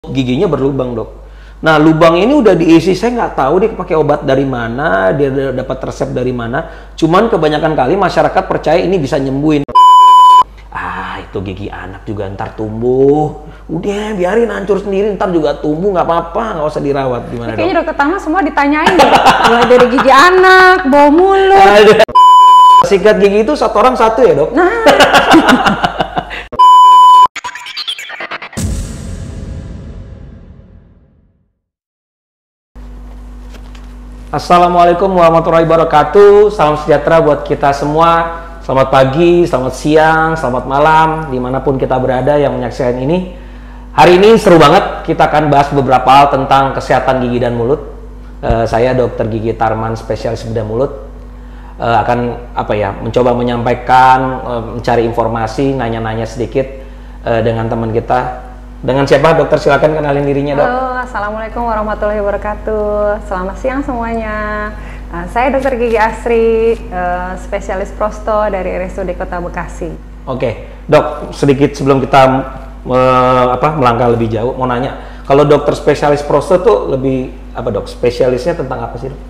giginya berlubang, dok. Nah, lubang ini udah diisi, saya nggak tahu dia pakai obat dari mana, dia dapat resep dari mana. Cuman kebanyakan kali masyarakat percaya ini bisa nyembuhin. Ah, itu gigi anak juga ntar tumbuh. Udah, biarin hancur sendiri, ntar juga tumbuh, nggak apa-apa, nggak usah dirawat. Gimana, kayaknya dok? dokter Tama semua ditanyain deh. Mulai dari gigi anak, bau mulut. Sikat gigi itu satu orang satu ya, dok? Nah. Assalamualaikum warahmatullahi wabarakatuh. Salam sejahtera buat kita semua. Selamat pagi, selamat siang, selamat malam, dimanapun kita berada yang menyaksikan ini. Hari ini seru banget, kita akan bahas beberapa hal tentang kesehatan gigi dan mulut. Saya Dr. Gigi Tarman, spesialis bedah mulut, akan mencoba menyampaikan, mencari informasi, nanya-nanya sedikit dengan teman kita. Dengan siapa, dokter? Silakan kenalin dirinya, dok. Halo, assalamualaikum warahmatullahi wabarakatuh. Selamat siang semuanya. Saya Dr. Gigi Asri, spesialis prosto dari RSUD Kota Bekasi. Oke, dok. Sedikit sebelum kita melangkah lebih jauh, mau nanya, kalau dokter spesialis prosto tuh lebih apa, dok? Spesialisnya tentang apa sih, dok?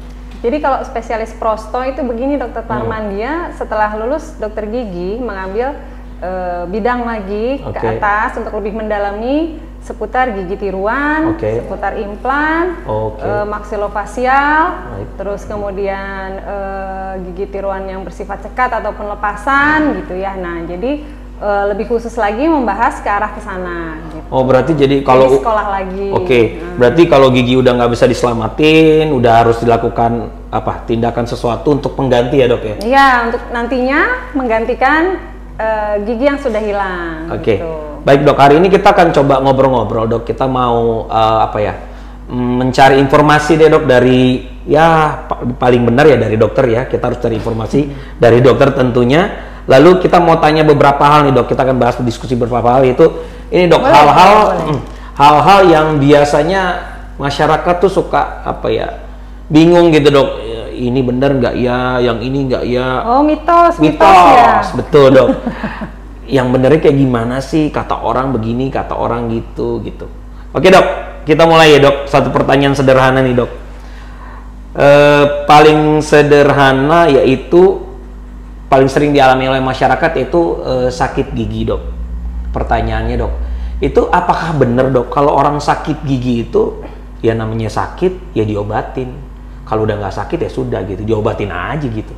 Jadi kalau spesialis prosto itu begini, dokter Tarman, dia setelah lulus dokter gigi mengambil bidang lagi ke atas untuk lebih mendalami seputar gigi tiruan, seputar implan, maksilofasial, terus kemudian gigi tiruan yang bersifat cekat ataupun lepasan gitu ya. Nah, jadi lebih khusus lagi membahas ke arah ke sana. Gitu. Oh, berarti jadi kalau jadi sekolah lagi. Berarti kalau gigi udah nggak bisa diselamatin, udah harus dilakukan tindakan sesuatu untuk pengganti ya, dok ya? Iya, untuk nantinya menggantikan gigi yang sudah hilang. Oke, gitu. Baik, dok. Hari ini kita akan coba ngobrol-ngobrol, dok. Kita mau mencari informasi deh, dok, dari paling benar ya dari dokter ya. Kita harus cari informasi dari dokter tentunya. Lalu kita mau tanya beberapa hal nih, dok. Kita akan bahas diskusi beberapa hal, yaitu ini, dok, hal-hal yang biasanya masyarakat tuh suka bingung gitu, dok. Ini benar nggak ya, yang ini nggak ya. Oh, mitos ya. Betul, dok. Yang benernya kayak gimana sih? Kata orang begini, kata orang gitu. Oke, dok, kita mulai ya, dok. Satu pertanyaan sederhana nih, dok. Paling sederhana yaitu paling sering dialami oleh masyarakat yaitu sakit gigi, dok. Pertanyaannya, dok, itu apakah benar, dok, kalau orang sakit gigi itu ya namanya sakit ya diobatin? Kalau udah nggak sakit ya sudah gitu, diobatin aja gitu.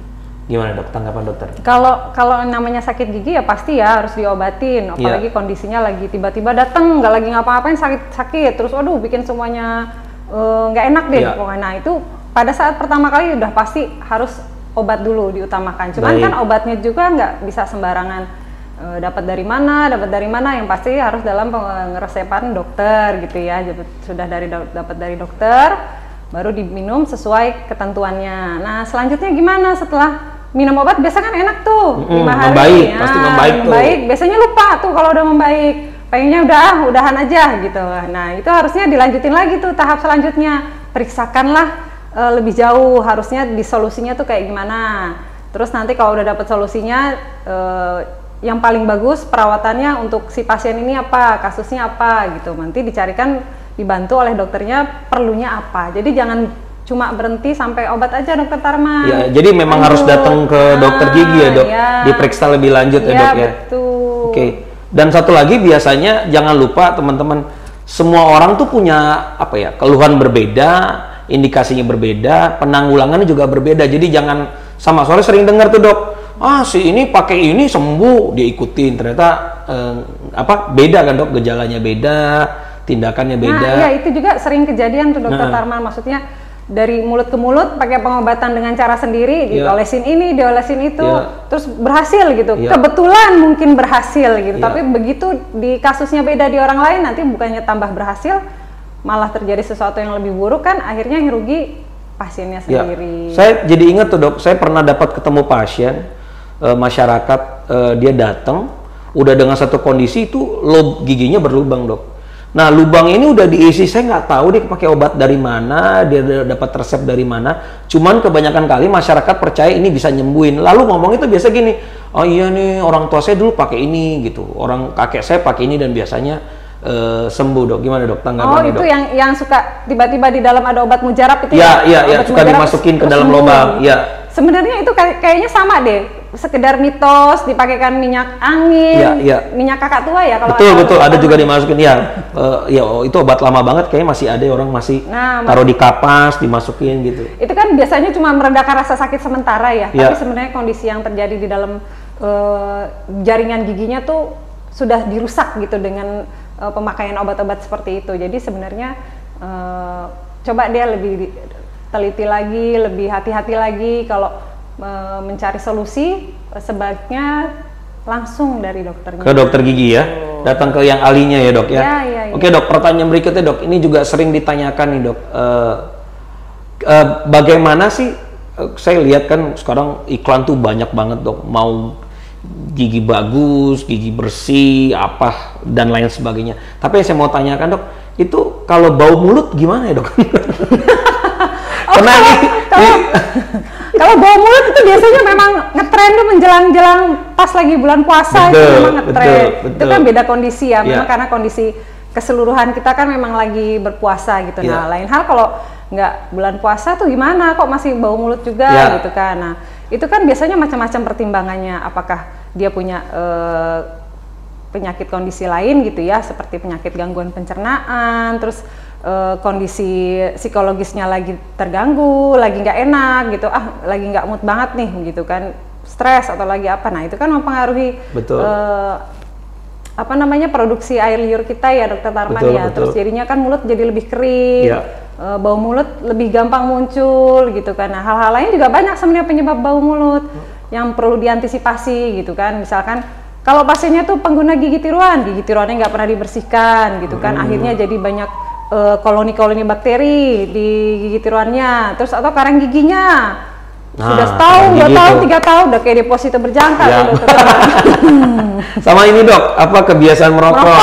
Gimana, dok, tanggapan dokter? Kalau namanya sakit gigi ya pasti ya harus diobatin. Apalagi kondisinya lagi tiba-tiba datang nggak lagi ngapa-ngapain sakit, terus aduh bikin semuanya nggak enak deh pokoknya. Nah, itu pada saat pertama kali udah pasti harus obat dulu diutamakan. Cuman kan obatnya juga nggak bisa sembarangan dapat dari mana, yang pasti harus dalam pengeresepan dokter gitu ya. Sudah dapat dari dokter, baru diminum sesuai ketentuannya. Nah, selanjutnya gimana setelah minum obat? Biasanya kan enak tuh, 5 hari. Membaik, pasti membaik tuh. Biasanya lupa tuh kalau udah membaik. Pengennya udahan aja gitu. Nah, itu harusnya dilanjutin lagi tuh tahap selanjutnya. Periksakanlah lebih jauh, harusnya disolusinya tuh kayak gimana. Terus nanti kalau udah dapat solusinya, yang paling bagus perawatannya untuk si pasien ini apa, kasusnya apa gitu. Nanti dicarikan, dibantu oleh dokternya perlunya apa. Jadi jangan cuma berhenti sampai obat aja, dokter Tarman. Ya, jadi memang harus datang ke dokter gigi ya, dok. Diperiksa lebih lanjut ya, dok ya. Betul. Oke. Dan satu lagi, biasanya jangan lupa teman-teman, semua orang tuh punya keluhan berbeda, indikasinya berbeda, penanggulangannya juga berbeda. Jadi jangan sama. Soalnya sering dengar tuh, dok, si ini pakai ini sembuh, dia ikutin, ternyata beda kan, dok, gejalanya beda, tindakannya beda. Nah, iya, itu juga sering kejadian tuh, dokter Tarman. Maksudnya dari mulut ke mulut pakai pengobatan dengan cara sendiri, diolesin ini, diolesin itu, terus berhasil gitu. Kebetulan mungkin berhasil gitu. Tapi begitu di kasusnya beda di orang lain, nanti bukannya tambah berhasil, malah terjadi sesuatu yang lebih buruk kan, akhirnya yang rugi pasiennya sendiri. Saya jadi ingat tuh, dok, saya pernah dapat ketemu pasien masyarakat, dia datang udah dengan satu kondisi itu giginya berlubang, dok. Nah, lubang ini udah diisi, saya nggak tahu dia pakai obat dari mana, dia dapat resep dari mana. Cuman kebanyakan kali masyarakat percaya ini bisa nyembuhin. Lalu ngomong itu biasa gini, oh iya nih orang tua saya dulu pakai ini gitu, orang kakek saya pakai ini dan biasanya sembuh dok. Gimana dok tanggapannya? Oh itu dok? yang suka tiba-tiba di dalam ada obat mujarab itu ya? Iya obat suka dimasukin ke dalam lubang. Ya. Sebenarnya itu kayaknya sama deh, sekedar mitos, dipakaikan minyak angin, minyak kakak tua ya kalau betul ada juga dimasukin ya. Itu obat lama banget, kayaknya masih ada orang masih taruh di kapas dimasukin gitu. Itu kan biasanya cuma meredakan rasa sakit sementara ya, tapi sebenarnya kondisi yang terjadi di dalam jaringan giginya tuh sudah dirusak gitu dengan pemakaian obat-obat seperti itu. Jadi sebenarnya coba dia lebih teliti lagi, lebih hati-hati lagi kalau mencari solusi, sebaiknya langsung dari dokternya. Ke dokter gigi ya, datang ke yang ahlinya ya dok ya. Oke dok, pertanyaan berikutnya dok, ini juga sering ditanyakan nih dok. Bagaimana sih? Saya lihat kan sekarang iklan tuh banyak banget dok, mau gigi bagus, gigi bersih, apa dan lain sebagainya. Tapi yang saya mau tanyakan dok, itu kalau bau mulut gimana ya dok? Kalau bau mulut itu biasanya memang ngetren tuh menjelang pas lagi bulan puasa, itu memang ngetren. Itu kan beda kondisi ya, memang karena kondisi keseluruhan kita kan memang lagi berpuasa gitu. Nah lain hal kalau nggak bulan puasa tuh gimana kok masih bau mulut juga gitu kan. Nah itu kan biasanya macam-macam pertimbangannya, apakah dia punya penyakit kondisi lain gitu ya, seperti penyakit gangguan pencernaan, terus kondisi psikologisnya lagi terganggu, lagi nggak enak gitu, lagi nggak mood banget nih gitu kan, stres atau lagi apa. Nah itu kan mempengaruhi produksi air liur kita ya dokter Tarman ya. Terus jadinya kan mulut jadi lebih kering, bau mulut lebih gampang muncul gitu kan. Nah hal-hal lain juga banyak sebenarnya penyebab bau mulut yang perlu diantisipasi gitu kan. Misalkan kalau pasiennya tuh pengguna gigi tiruannya nggak pernah dibersihkan gitu kan, akhirnya jadi banyak koloni-koloni bakteri di gigi tiruannya, terus atau karang giginya sudah setahun, 2 tahun, 3 tahun udah kayak deposito berjangka gitu. Sama ini dok, apa kebiasaan merokok?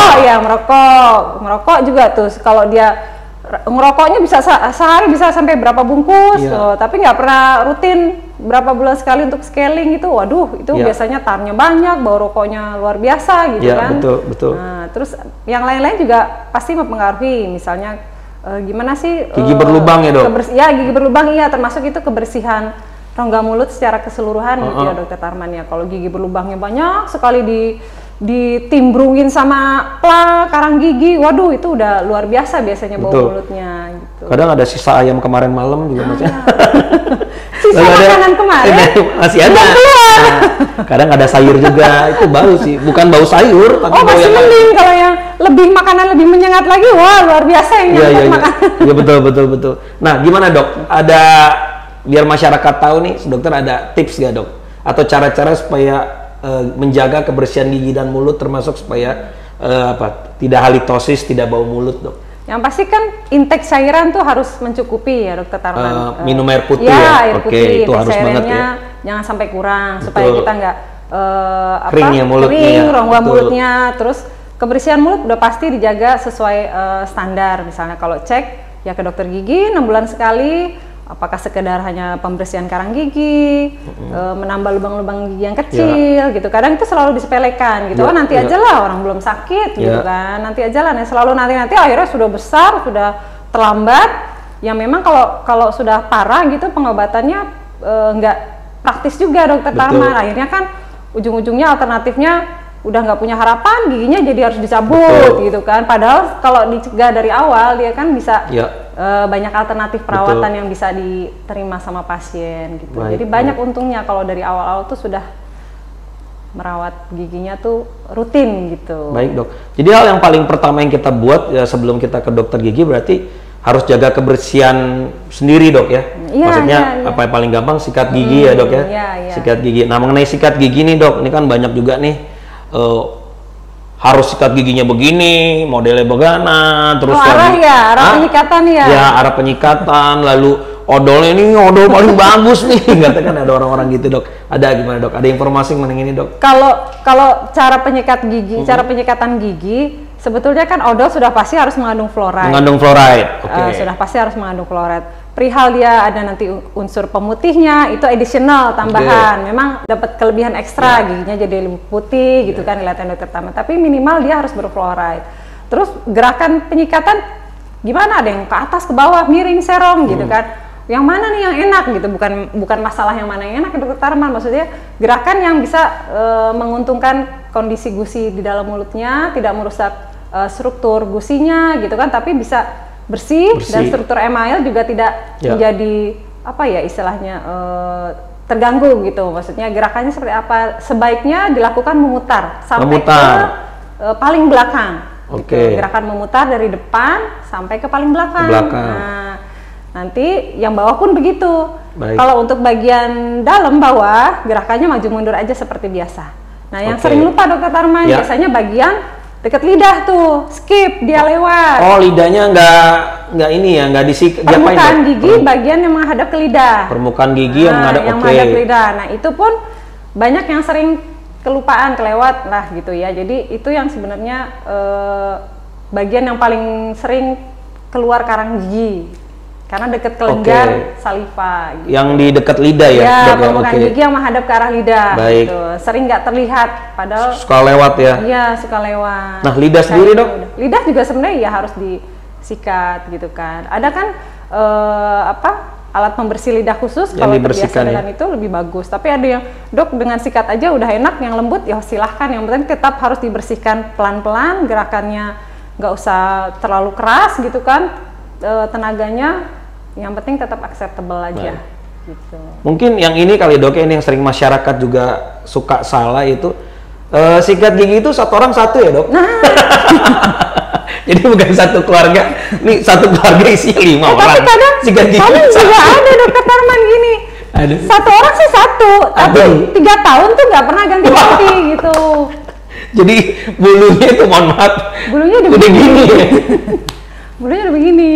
Merokok juga tuh, kalau dia ngerokoknya bisa sehari bisa sampai berapa bungkus, tapi nggak pernah rutin berapa bulan sekali untuk scaling itu, waduh itu biasanya tarnya banyak, bau rokoknya luar biasa gitu kan. Betul. Nah, terus yang lain-lain juga pasti mempengaruhi, misalnya gimana sih gigi berlubang ya dok? Gigi berlubang termasuk itu kebersihan rongga mulut secara keseluruhan gitu ya dokter Tarman ya. Kalau gigi berlubangnya banyak sekali ditimbrungin sama karang gigi, waduh itu udah luar biasa biasanya bau mulutnya gitu. Kadang ada sisa ayam kemarin malam juga maksudnya. Sisa makanan kemarin masih ada. Kadang ada sayur juga, itu bau sih, bukan bau sayur tapi bau masih yang mending. Kalau yang makanan lebih menyengat lagi, wah luar biasa yang makanan. Iya betul. Nah gimana dok, ada biar masyarakat tahu nih dokter, ada tips gak dok atau cara-cara supaya menjaga kebersihan gigi dan mulut, termasuk supaya tidak halitosis, tidak bau mulut dok? Yang pasti kan intake cairan tuh harus mencukupi ya dokter Tarman. Minum air putih ya? Air putih, itu harus banget ya, jangan sampai kurang. Betul. Supaya kita nggak kering rongga mulutnya. Terus kebersihan mulut udah pasti dijaga sesuai standar. Misalnya kalau cek ya ke dokter gigi 6 bulan sekali. Apakah sekedar hanya pembersihan karang gigi, menambah lubang-lubang gigi yang kecil gitu. Kadang itu selalu disepelekan gitu. Nanti aja lah, orang belum sakit gitu kan. Nanti aja lah, selalu nanti akhirnya sudah besar, sudah terlambat. Yang memang kalau sudah parah gitu pengobatannya nggak praktis juga dokter Tarman. Akhirnya kan ujung-ujungnya alternatifnya udah nggak punya harapan, giginya jadi harus dicabut gitu kan. Padahal kalau dicegah dari awal dia kan bisa banyak alternatif perawatan yang bisa diterima sama pasien gitu. Jadi banyak untungnya kalau dari awal-awal tuh sudah merawat giginya tuh rutin gitu. Baik dok. Jadi hal yang paling pertama yang kita buat ya sebelum kita ke dokter gigi berarti harus jaga kebersihan sendiri dok ya. Maksudnya apa yang paling gampang sikat gigi ya dok ya. Sikat gigi. Nah mengenai sikat gigi nih dok, ini kan banyak juga nih harus sikat giginya begini, modelnya begana, terus arah penyikatan ya. Ya arah penyikatan, lalu odolnya ini odol paling bagus nih, katakan ada orang-orang gitu dok. Ada gimana dok? Ada informasi mengenai ini dok? Kalau cara penyikat gigi, cara penyikatan gigi, sebetulnya kan odol sudah pasti harus mengandung fluoride. Mengandung fluoride, sudah pasti harus mengandung fluoride. Perihal dia ada nanti unsur pemutihnya, itu additional tambahan. Memang dapat kelebihan ekstra, giginya jadi lebih putih gitu kan, kelihatan dokter Tarman. Tapi minimal dia harus berfluoride. Terus gerakan penyikatan gimana? Ada yang ke atas, ke bawah, miring, serong gitu kan. Yang mana nih yang enak gitu? Bukan masalah yang mana yang enak, Dokter Tarman. Maksudnya gerakan yang bisa menguntungkan kondisi gusi di dalam mulutnya, tidak merusak struktur gusinya gitu kan, tapi bisa bersih. Dan struktur email juga tidak menjadi apa ya istilahnya terganggu gitu. Maksudnya gerakannya seperti apa? Sebaiknya dilakukan memutar sampai ke paling belakang. Gitu. Gerakan memutar dari depan sampai ke paling belakang. Nah, nanti yang bawah pun begitu. Kalau untuk bagian dalam bawah, gerakannya maju mundur aja seperti biasa. Nah, yang sering lupa Dokter Tarman biasanya bagian dekat lidah tuh, skip dia lewat. Oh, lidahnya nggak ini ya, nggak disikat. Permukaan gigi bagian yang menghadap ke lidah. Permukaan gigi yang menghadap ke lidah. Nah, itu pun banyak yang sering kelupaan, kelewat lah gitu ya. Jadi itu yang sebenarnya bagian yang paling sering keluar karang gigi. Karena dekat ke lenggang saliva gitu. Yang di dekat lidah ya? Ya, permukaan gigi yang menghadap ke arah lidah. Baik. Gitu. Sering nggak terlihat, padahal suka lewat ya? Iya, suka lewat. Nah, lidah sendiri dok? Lidah juga sebenarnya ya harus disikat gitu kan. Ada kan alat pembersih lidah khusus, kalau terbiasa dengan itu lebih bagus. Tapi ada yang, dok dengan sikat aja udah enak, yang lembut ya silahkan. Yang penting tetap harus dibersihkan pelan-pelan, gerakannya nggak usah terlalu keras gitu kan, tenaganya. Yang penting tetap acceptable aja. Gitu. Mungkin yang ini kali dok, ini yang sering masyarakat juga suka salah itu sikat gigi itu satu orang satu ya dok? Nah. Jadi bukan satu keluarga, nih satu keluarga isinya 5 orang. Tapi kadang sikat gigi juga ada Dokter Tarman gini. Aduh. Satu orang sih satu, tapi 3 tahun tuh nggak pernah ganti-ganti gitu. Jadi bulunya itu mohon maaf, bulunya udah begini. Bulunya udah begini.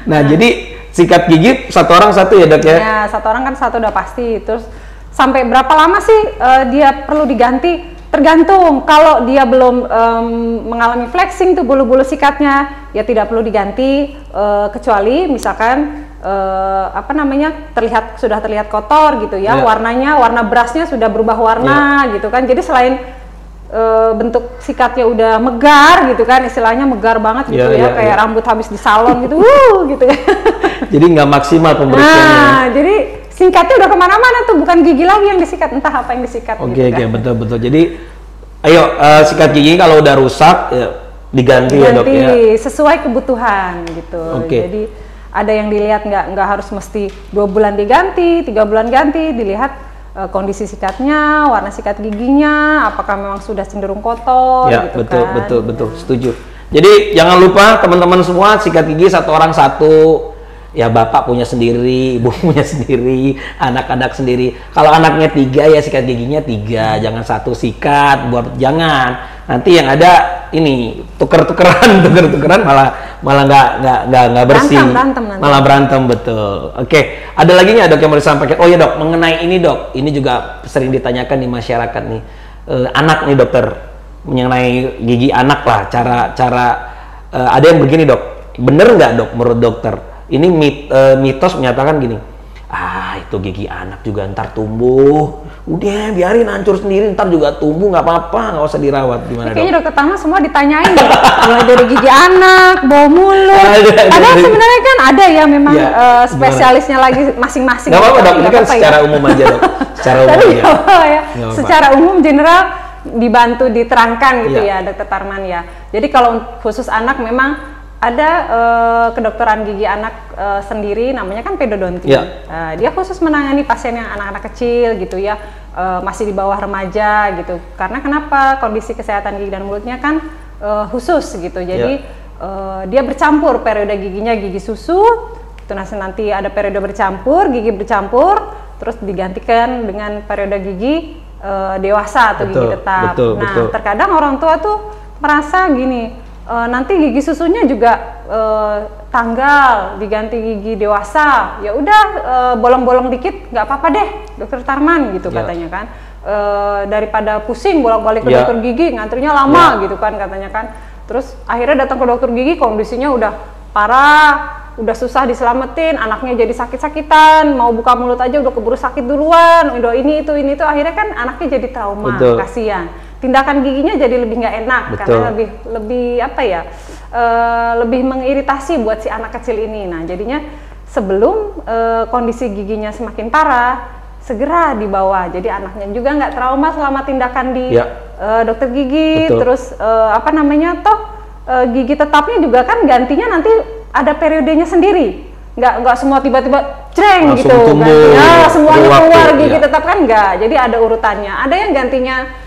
Nah, jadi sikat gigi satu orang satu ya dok ya? Ya, satu orang kan satu udah pasti. Terus sampai berapa lama sih dia perlu diganti? Tergantung. Kalau dia belum mengalami flexing tuh bulu-bulu sikatnya, ya tidak perlu diganti. Kecuali misalkan sudah terlihat kotor gitu ya, warnanya, warna berasnya sudah berubah warna gitu kan. Jadi selain bentuk sikatnya udah megar gitu kan, istilahnya megar banget gitu kayak rambut habis di salon gitu, gitu kan. Jadi nggak maksimal pembersihannya. Nah, jadi sikatnya udah kemana-mana tuh, bukan gigi lagi yang disikat, entah apa yang disikat. Oke, betul. Jadi, ayo sikat gigi kalau udah rusak ya, diganti ya dok ya. Sesuai kebutuhan gitu. Jadi ada yang dilihat nggak harus mesti 2 bulan diganti, 3 bulan ganti, dilihat kondisi sikatnya, warna sikat giginya, apakah memang sudah cenderung kotor gitu kan. Betul, setuju. Jadi jangan lupa teman-teman semua, sikat gigi satu orang satu. Ya bapak punya sendiri, ibu punya sendiri, anak-anak sendiri. Kalau anaknya 3 ya sikat giginya 3, jangan satu sikat, jangan. Nanti yang ada ini tuker-tukeran malah nggak bersih, malah berantem betul. Oke, ada lagi nggak dok yang mau disampaikan? Oh ya dok, mengenai ini dok, ini juga sering ditanyakan di masyarakat nih, anak nih dokter, mengenai gigi anak lah, cara ada yang begini dok, bener nggak dok menurut dokter? Ini mitos menyatakan gini, itu gigi anak juga ntar tumbuh, udah biarin hancur sendiri, ntar juga tumbuh, nggak apa-apa, nggak usah dirawat. Gimana dok? Kayaknya dokter Tama semua ditanyain deh, mulai dari gigi anak, bau mulut. Padahal sebenarnya kan ada ya memang spesialisnya lagi masing-masing. Nggak apa-apa dok, ini kan secara umum aja dok, secara umum aja. Secara umum general dibantu diterangkan gitu ya dokter Tarman ya. Jadi kalau khusus anak memang ada kedokteran gigi anak sendiri, namanya kan pedodonti. Dia khusus menangani pasien yang anak-anak kecil gitu ya, masih di bawah remaja gitu. Karena kenapa? Kondisi kesehatan gigi dan mulutnya kan khusus gitu. Jadi dia bercampur periode giginya, gigi susu, itu nanti ada periode bercampur, gigi bercampur, terus digantikan dengan periode gigi dewasa atau gigi tetap. Terkadang orang tua tuh merasa gini, nanti gigi susunya juga tanggal, diganti gigi dewasa, ya udah bolong-bolong dikit nggak apa-apa deh dokter Tarman gitu katanya kan, daripada pusing bolak-balik ke dokter gigi, ngantrinya lama gitu kan katanya kan. Terus akhirnya datang ke dokter gigi, kondisinya udah parah, udah susah diselamatin, anaknya jadi sakit-sakitan, mau buka mulut aja udah keburu sakit duluan, udah ini itu, akhirnya kan anaknya jadi trauma, kasihan. tindakan giginya jadi lebih nggak enak. Betul. Karena lebih apa ya, lebih mengiritasi buat si anak kecil ini. Nah jadinya sebelum kondisi giginya semakin parah, segera dibawa. Jadi anaknya juga nggak trauma selama tindakan di dokter gigi. Betul. Terus apa namanya gigi tetapnya juga kan gantinya nanti ada periodenya sendiri. Nggak semua tiba-tiba jreng gitu. Gantinya semuanya keluar gigi tetap kan nggak. Jadi ada urutannya. Ada yang gantinya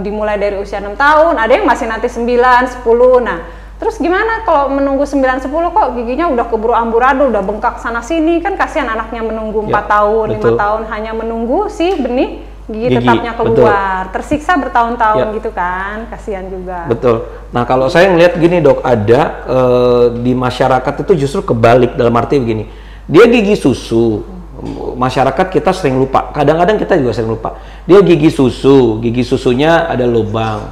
dimulai dari usia 6 tahun, ada yang masih nanti 9, 10. Nah, terus gimana kalau menunggu 9, 10 kok giginya udah keburu amburadul, udah bengkak sana sini, kan kasihan anaknya menunggu 4 tahun, 5 tahun hanya menunggu si benih gigi tetapnya keluar. Tersiksa bertahun-tahun gitu kan, kasihan juga. Betul. Nah, kalau saya ngelihat gini dok, ada di masyarakat itu justru kebalik, dalam arti begini, dia gigi susu. Masyarakat kita sering lupa, kadang-kadang kita juga sering lupa, dia gigi susunya ada lubang,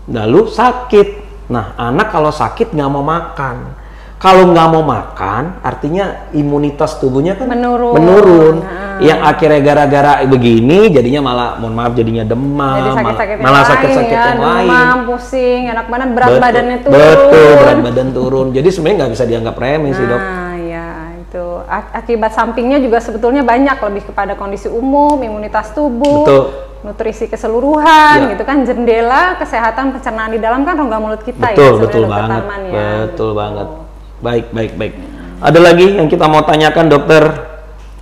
lalu sakit. Nah, anak kalau sakit nggak mau makan, kalau nggak mau makan artinya imunitas tubuhnya kan menurun. Yang akhirnya gara-gara begini jadinya malah, mohon maaf, jadinya demam, malah sakit-sakit yang lain, demam, pusing, enak badan, berat badannya turun. Betul, berat badan turun. Jadi sebenarnya nggak bisa dianggap remeh sih dok. Akibat sampingnya juga sebetulnya banyak, lebih kepada kondisi umum, imunitas tubuh, nutrisi keseluruhan, gitu kan, jendela kesehatan pencernaan di dalam kan rongga mulut kita. Betul banget, betul banget. Baik. Ada lagi yang kita mau tanyakan dokter?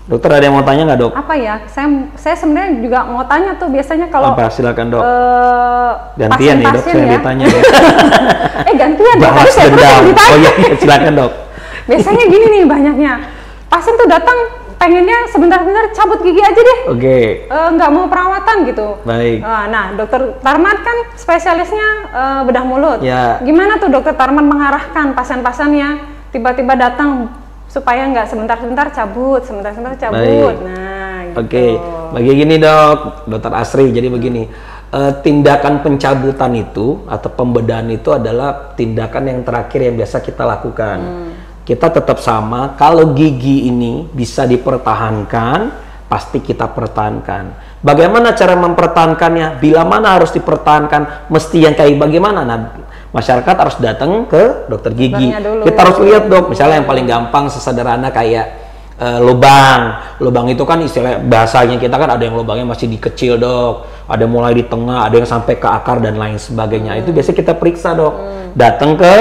Dokter ada yang mau tanya nggak dok? Apa ya? Saya sebenarnya juga mau tanya tuh, biasanya kalau silakan dok. Gantian nih dok, saya ditanya ya. Gantian. Balas dendam. Oh iya, silakan dok. Biasanya gini nih banyaknya, pasien tuh datang pengennya sebentar-bentar cabut gigi aja deh. Nggak mau perawatan gitu. Baik. Nah, dokter Tarman kan spesialisnya bedah mulut. Gimana tuh dokter Tarman mengarahkan pasien-pasiennya tiba-tiba datang supaya nggak sebentar-sebentar cabut, Baik. Nah, gitu. Bagi gini dok, dokter Asri, jadi begini. Tindakan pencabutan itu atau pembedahan itu adalah tindakan yang terakhir yang biasa kita lakukan. Kita tetap sama, kalau gigi ini bisa dipertahankan, pasti kita pertahankan. Bagaimana cara mempertahankannya? Bila mana harus dipertahankan? Mesti yang kayak bagaimana? Nah, masyarakat harus datang ke dokter gigi. Kita harus lihat dok, misalnya yang paling gampang, sesederhana kayak lubang itu kan istilah bahasanya kita kan, ada yang lubangnya masih dikecil dok, ada mulai di tengah, ada yang sampai ke akar dan lain sebagainya. Itu biasanya kita periksa dok, datang ke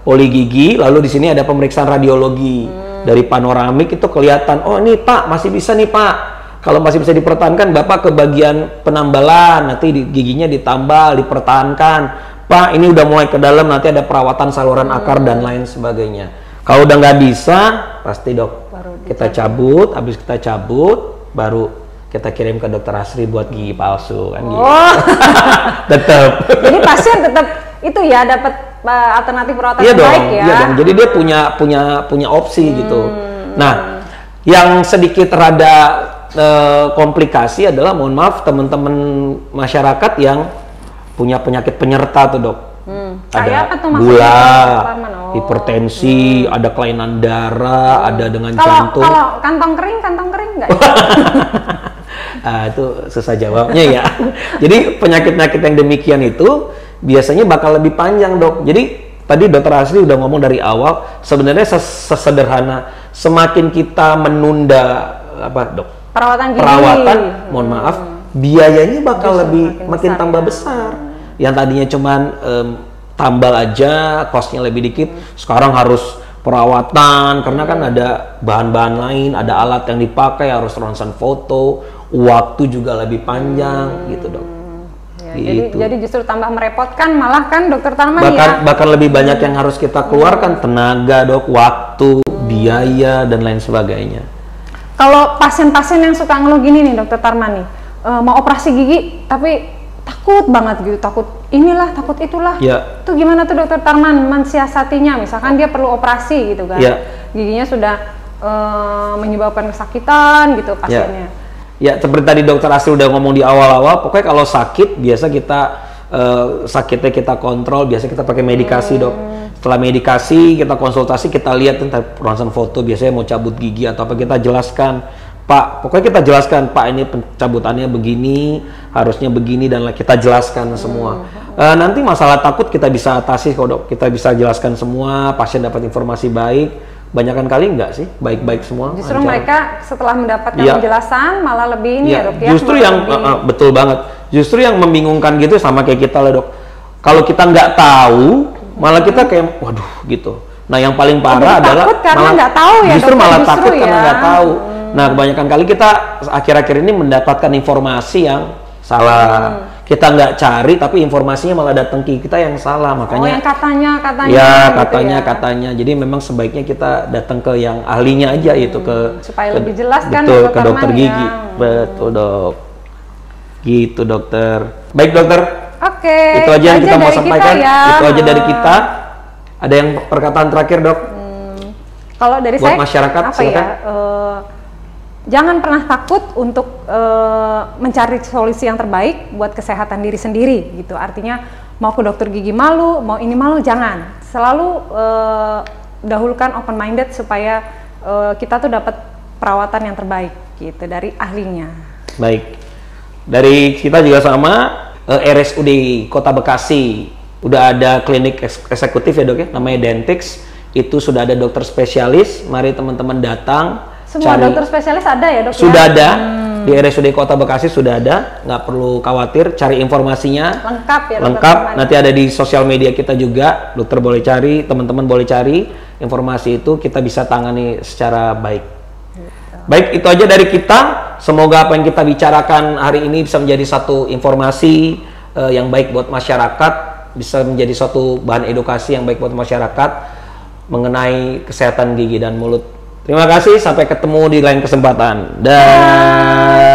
poli gigi, lalu di sini ada pemeriksaan radiologi. Dari panoramik itu kelihatan, oh ini pak masih bisa nih pak, kalau masih bisa dipertahankan bapak ke bagian penambalan, nanti giginya ditambal, dipertahankan. Pak ini udah mulai ke dalam, nanti ada perawatan saluran akar dan lain sebagainya. Kalau udah nggak bisa, pasti dok kita cabut, habis kita cabut baru kita kirim ke dokter Asri buat gigi palsu kan gitu. Tetap. Jadi pasien tetap itu ya dapat alternatif perawatan yang baik ya. Iya dong. Jadi dia punya opsi gitu. Nah, yang sedikit rada komplikasi adalah, mohon maaf teman-teman masyarakat yang punya penyakit penyerta tuh dok. Ada gula, hipertensi, ada kelainan darah, ada dengan jantung. Kalau kantong kering nggak? Itu susah jawabnya ya. Jadi penyakit-penyakit yang demikian itu biasanya bakal lebih panjang dok. Jadi tadi dokter Asri udah ngomong dari awal, sebenarnya sesederhana semakin kita menunda perawatan, mohon maaf, biayanya bakal makin tambah besar. Yang tadinya cuman tambal aja, costnya lebih dikit, sekarang harus perawatan karena kan ada bahan-bahan lain, ada alat yang dipakai, harus ronsen foto, waktu juga lebih panjang gitu dok. Jadi justru tambah merepotkan malah kan dokter Tarman bahkan lebih banyak yang harus kita keluarkan, tenaga dok, waktu, biaya dan lain sebagainya. Kalau pasien-pasien yang suka ngeluh gini nih dokter Tarman nih, mau operasi gigi tapi takut banget gitu, takut inilah, takut itulah. Itu gimana tuh dokter Tarman mensiasatinya? Misalkan dia perlu operasi gitu kan, giginya sudah menyebabkan kesakitan gitu pasiennya. Ya, seperti tadi dokter Asri udah ngomong di awal-awal, pokoknya kalau sakit biasa kita sakitnya kita kontrol, biasa kita pakai medikasi dok. Setelah medikasi kita konsultasi, kita lihat tentang ronsen foto, biasanya mau cabut gigi atau apa, kita jelaskan Pak, pokoknya kita jelaskan, Pak ini pencabutannya begini, harusnya begini, dan kita jelaskan semua. Nanti masalah takut kita bisa atasi kok dok, kita bisa jelaskan semua, pasien dapat informasi baik. Banyakan kali enggak sih, baik-baik semua. Justru mereka setelah mendapatkan penjelasan malah lebih ini ya dok ya. Justru yang betul banget. Justru yang membingungkan gitu sama kayak kita lah dok. Kalau kita nggak tahu, malah kita kayak waduh gitu. Nah yang paling parah adalah karena nggak tahu ya. Justru malah takut karena nggak tahu. Nah kebanyakan kali kita akhir-akhir ini mendapatkan informasi yang salah. Kita nggak cari tapi informasinya malah datang ke kita yang salah, makanya yang katanya ya gitu katanya. Jadi memang sebaiknya kita datang ke yang ahlinya aja itu supaya lebih jelas kan betul, ke dokter gigi. Betul dok, gitu dokter. Baik dokter, oke, itu aja yang kita mau sampaikan ya. Itu aja dari kita. Ada yang perkataan terakhir dok? Kalau dari buat saya masyarakat apa ya, jangan pernah takut untuk mencari solusi yang terbaik buat kesehatan diri sendiri gitu. Artinya mau ke dokter gigi malu, mau ini malu, jangan. Selalu dahulukan open minded supaya kita tuh dapat perawatan yang terbaik gitu dari ahlinya. Baik. Dari kita juga sama, RSUD Kota Bekasi udah ada klinik eksekutif ya dok ya, namanya Dentix. Itu sudah ada dokter spesialis. Mari teman-teman datang. Semua dokter spesialis ada ya dok? Sudah ada, di RSUD Kota Bekasi sudah ada, nggak perlu khawatir, cari informasinya. Lengkap ya? Lengkap, nanti ada di sosial media kita juga, dokter boleh cari, teman-teman boleh cari, informasi itu kita bisa tangani secara baik. Baik, itu aja dari kita, semoga apa yang kita bicarakan hari ini bisa menjadi satu informasi yang baik buat masyarakat, bisa menjadi suatu bahan edukasi yang baik buat masyarakat mengenai kesehatan gigi dan mulut. Terima kasih, sampai ketemu di lain kesempatan. Dah.